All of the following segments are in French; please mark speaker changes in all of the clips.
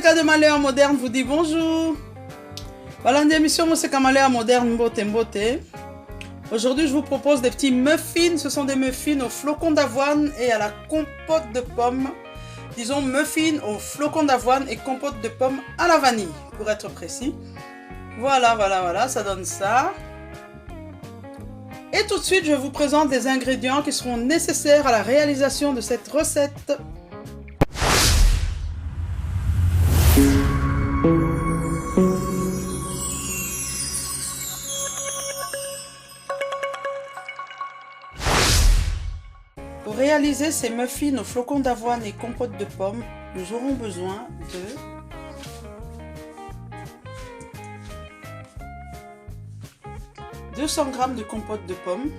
Speaker 1: Moseka de Malheur Moderne vous dit bonjour. Voilà une émission Moseka Malheur Moderne Mbote Mbote. Aujourd'hui, je vous propose des petits muffins. Ce sont des muffins aux flocons d'avoine et à la compote de pommes. Disons muffins aux flocons d'avoine et compote de pommes à la vanille, pour être précis. Voilà, ça donne ça. Et tout de suite, je vous présente des ingrédients qui seront nécessaires à la réalisation de cette recette. Pour réaliser ces muffins aux flocons d'avoine et compote de pommes, nous aurons besoin de 200 g de compote de pommes,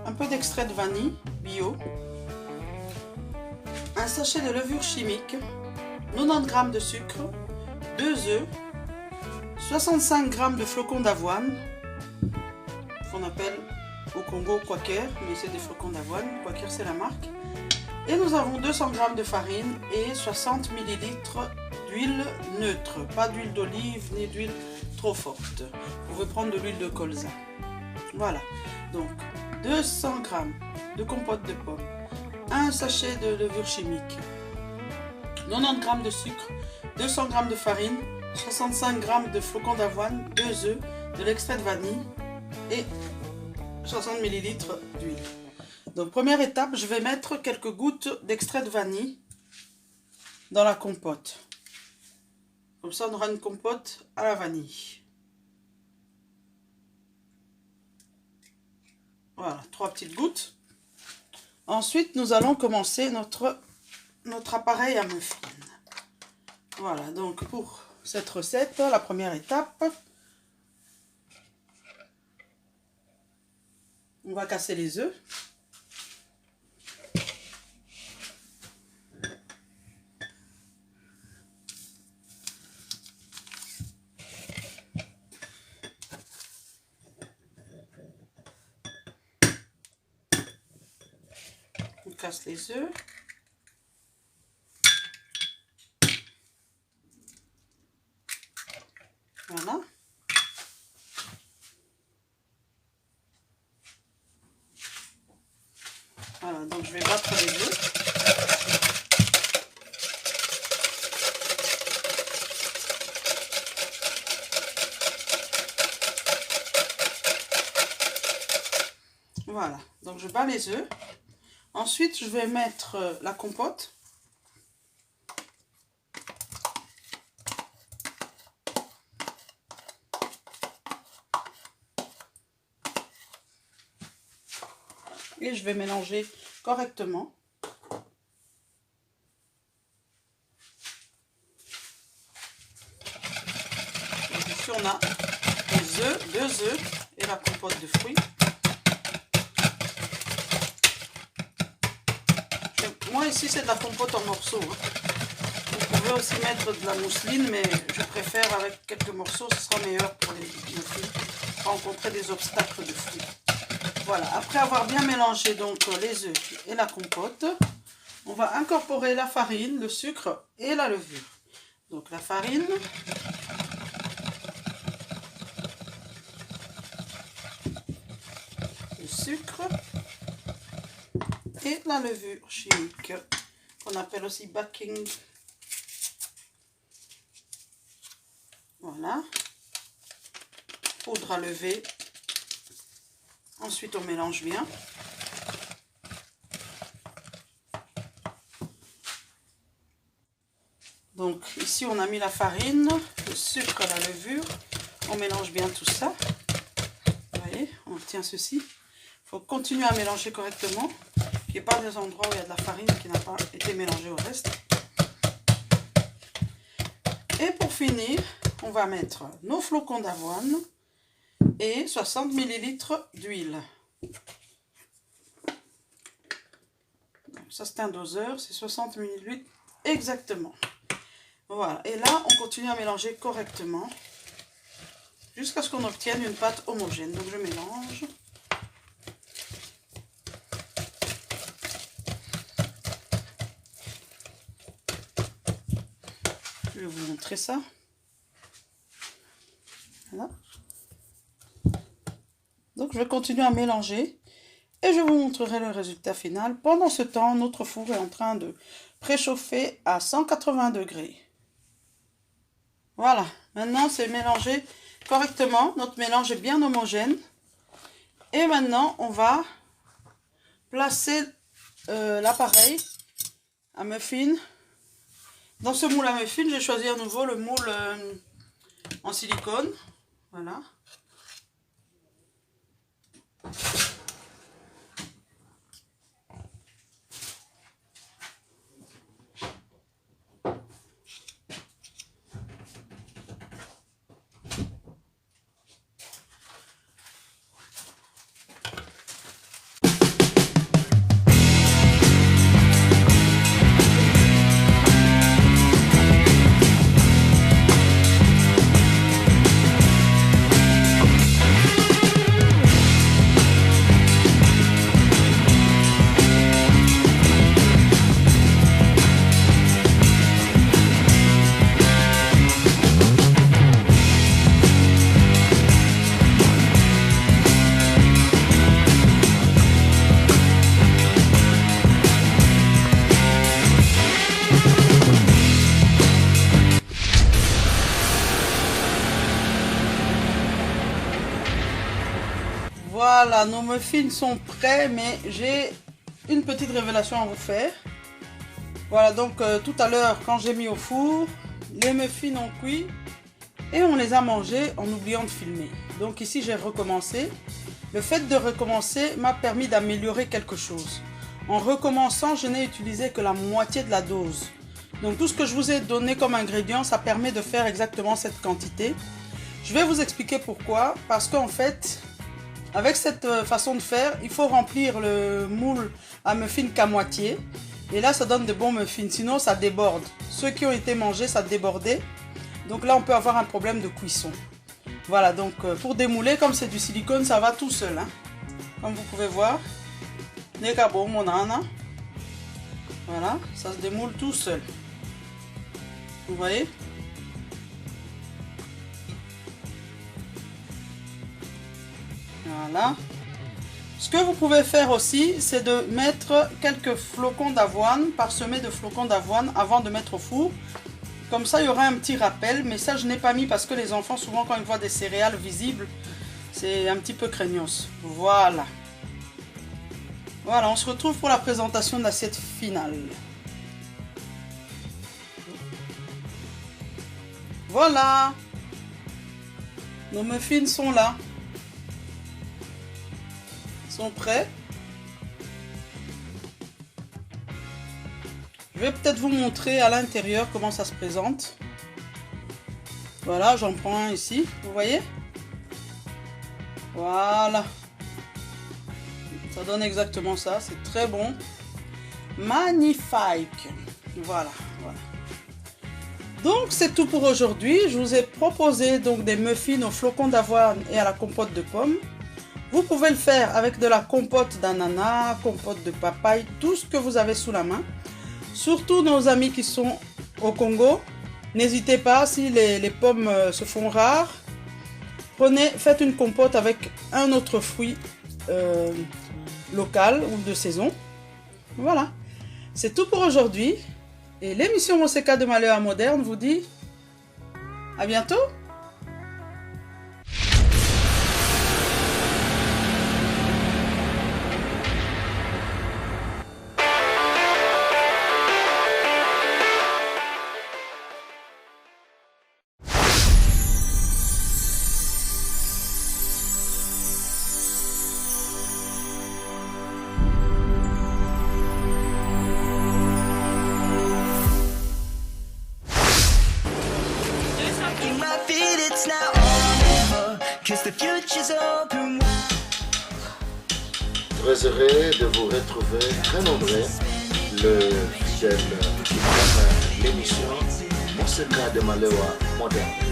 Speaker 1: un peu d'extrait de vanille bio, un sachet de levure chimique, 90 g de sucre, 2 œufs, 65 g de flocons d'avoine, qu'on appelle au Congo Quaker, mais c'est des flocons d'avoine, Quaker c'est la marque. Et nous avons 200 g de farine et 60 ml d'huile neutre, pas d'huile d'olive ni d'huile trop forte. Vous pouvez prendre de l'huile de colza. Voilà, donc 200 g de compote de pommes, un sachet de levure chimique, 90 g de sucre, 200 g de farine, 65 g de flocons d'avoine, 2 œufs, de l'extrait de vanille et 60 ml d'huile. Donc première étape, je vais mettre quelques gouttes d'extrait de vanille dans la compote. Comme ça, on aura une compote à la vanille. Voilà, 3 petites gouttes. Ensuite, nous allons commencer notre appareil à muffins. Voilà, donc pour cette recette, la première étape, on va casser les œufs. On casse les œufs. Voilà. Voilà, donc je vais battre les œufs. Voilà, donc je bats les œufs. Ensuite, je vais mettre la compote. Et je vais mélanger correctement. Donc ici, on a les œufs, 2 œufs et la compote de fruits. Moi ici c'est de la compote en morceaux. Vous pouvez aussi mettre de la mousseline, mais je préfère avec quelques morceaux, ce sera meilleur pour les muffins, rencontrer des obstacles de fruits. Voilà, après avoir bien mélangé donc les œufs et la compote, on va incorporer la farine, le sucre et la levure. Donc la farine, le sucre et la levure chimique, qu'on appelle aussi baking. Voilà. Poudre à lever. Ensuite, on mélange bien. Donc, ici, on a mis la farine, le sucre, la levure. On mélange bien tout ça. Vous voyez, on obtient ceci. Il faut continuer à mélanger correctement. Il n'y a pas des endroits où il y a de la farine qui n'a pas été mélangée au reste. Et pour finir, on va mettre nos flocons d'avoine et 60 ml d'huile. Ça c'est un doseur, c'est 60 ml exactement. Voilà, et là on continue à mélanger correctement jusqu'à ce qu'on obtienne une pâte homogène. Donc je mélange. Je vais vous montrer ça. Voilà. Donc je vais continuer à mélanger et je vous montrerai le résultat final. Pendant ce temps, notre four est en train de préchauffer à 180 degrés. Voilà, maintenant c'est mélangé correctement. Notre mélange est bien homogène. Et maintenant, on va placer l'appareil à muffin. Dans ce moule à muffin, j'ai choisi à nouveau le moule en silicone. Voilà. Voilà, nos muffins sont prêts, mais j'ai une petite révélation à vous faire. Voilà, donc tout à l'heure, quand j'ai mis au four, les muffins ont cuit et on les a mangés en oubliant de filmer. Donc ici, j'ai recommencé. Le fait de recommencer m'a permis d'améliorer quelque chose. En recommençant, je n'ai utilisé que la moitié de la dose. Donc tout ce que je vous ai donné comme ingrédient, ça permet de faire exactement cette quantité. Je vais vous expliquer pourquoi. Parce qu'en fait, avec cette façon de faire, il faut remplir le moule à muffins qu'à moitié. Et là, ça donne de bons muffins. Sinon, ça déborde. Ceux qui ont été mangés, ça débordait. Donc là, on peut avoir un problème de cuisson. Voilà, donc pour démouler, comme c'est du silicone, ça va tout seul. Hein. Comme vous pouvez voir. Voilà, ça se démoule tout seul. Vous voyez ? Voilà. Ce que vous pouvez faire aussi, c'est de mettre quelques flocons d'avoine, parsemés de flocons d'avoine avant de mettre au four. Comme ça, il y aura un petit rappel. Mais ça, je n'ai pas mis parce que les enfants, souvent, quand ils voient des céréales visibles, c'est un petit peu craignos. Voilà. Voilà, on se retrouve pour la présentation de l'assiette finale. Voilà. Nos muffins sont là. Sont prêts. Je vais peut-être vous montrer à l'intérieur comment ça se présente. Voilà, j'en prends un ici, vous voyez? Voilà. Ça donne exactement ça, c'est très bon. Magnifique. Voilà, voilà. Donc c'est tout pour aujourd'hui. Je vous ai proposé donc des muffins aux flocons d'avoine et à la compote de pommes. Vous pouvez le faire avec de la compote d'ananas, compote de papaye, tout ce que vous avez sous la main. Surtout nos amis qui sont au Congo, n'hésitez pas, si les pommes se font rares, faites une compote avec un autre fruit local ou de saison. Voilà, c'est tout pour aujourd'hui. Et l'émission Moseka de Malheur Moderne vous dit à bientôt.
Speaker 2: Très heureux de vous retrouver très nombreux, le fidèle qui prend l'émission Moseka de Malheur Moderne.